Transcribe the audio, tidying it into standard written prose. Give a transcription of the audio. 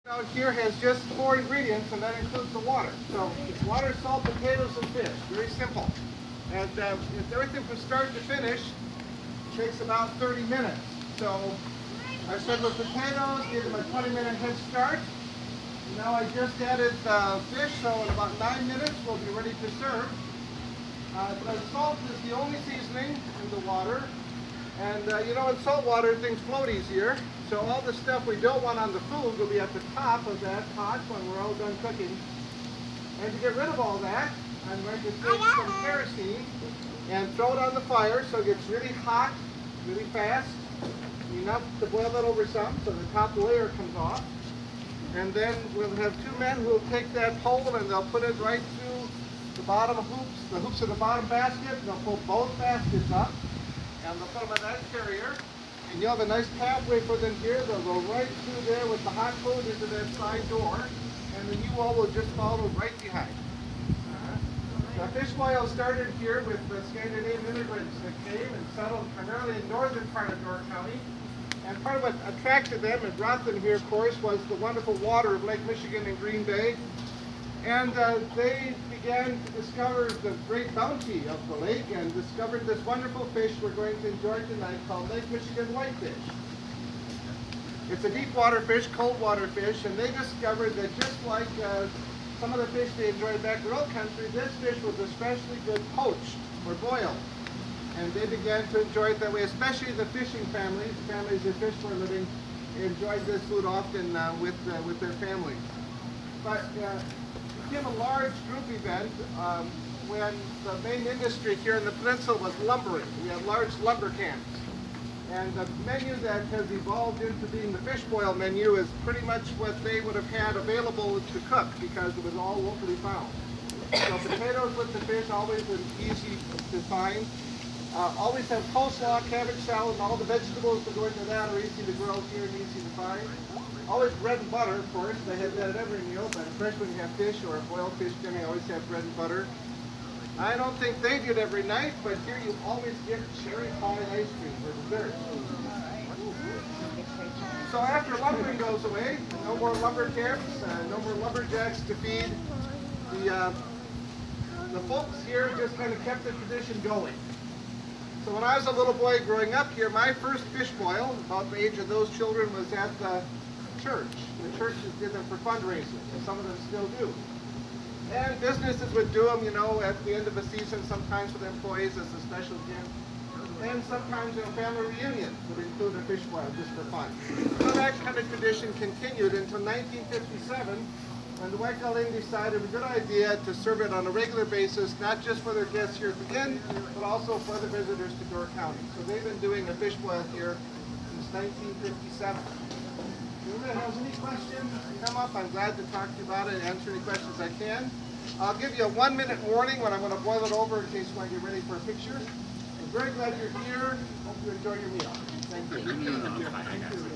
Out here has just 4 ingredients, and that includes the water. So it's water, salt, potatoes, and fish. Very simple. And if everything from start to finish takes about 30 minutes. So I started with potatoes, gave them a 20-minute head start. Now I just added fish, so in about 9 minutes we'll be ready to serve. The salt is the only seasoning in the water. And you know, in salt water things float easier. So all the stuff we don't want on the food will be at the top of that pot when we're all done cooking. And to get rid of all that, I'm going to take some kerosene and throw it on the fire so it gets really hot, really fast. Enough to boil it over some so the top layer comes off. And then we'll have 2 men who will take that pole and they'll put it right through the bottom hoops, the hoops of the bottom basket, and they'll pull both baskets up. And they'll put them in that carrier. And you'll have a nice pathway for them here. They'll go right through there with the hot food into that side door. And then you all will just follow right behind. The fish boil started here with the Scandinavian immigrants that came and settled primarily in northern part of Door County. And part of what attracted them and brought them here, of course, was the wonderful water of Lake Michigan and Green Bay. And they began to discover the great bounty of the lake and discovered this wonderful fish we're going to enjoy tonight called Lake Michigan whitefish. It's a deep water fish, cold water fish, and they discovered that just like some of the fish they enjoyed back in their own country, this fish was especially good poached or boiled. And they began to enjoy it that way, especially the fishing families, the families that fish for a living, enjoyed this food often with their families. But became a large group event when the main industry here in the peninsula was lumbering. We had large lumber camps. And the menu that has evolved into being the fish boil menu is pretty much what they would have had available to cook because it was all locally found. So potatoes with the fish, always easy to find. Always have coleslaw, cabbage salad, and all the vegetables that go into that are easy to grow here and easy to find. Always bread and butter, of course. They have that at every meal, but especially when you have fish or a boiled fish, then you always have bread and butter. I don't think they do it every night, but here you always get cherry pie ice cream for dessert. So after lumbering goes away, no more lumber camps, no more lumberjacks to feed. The folks here just kind of kept the tradition going. So when I was a little boy growing up here, my first fish boil, about the age of those children, was at the church. The churches did them for fundraisers, and some of them still do. And businesses would do them, you know, at the end of a season, sometimes for the employees as a special gift. And sometimes a family reunion would include a fish boil just for fun. So that kind of tradition continued until 1957, when the White Gull Inn decided it was a good idea to serve it on a regular basis, not just for their guests here at the inn, but also for other visitors to Door County. So they've been doing a fish boil here since 1957. If anybody has any questions, come up. I'm glad to talk to you about it and answer any questions I can. I'll give you a 1-minute warning when I'm going to boil it over in case you want to get ready for a picture. I'm very glad you're here. Hope you enjoy your meal. Thank you.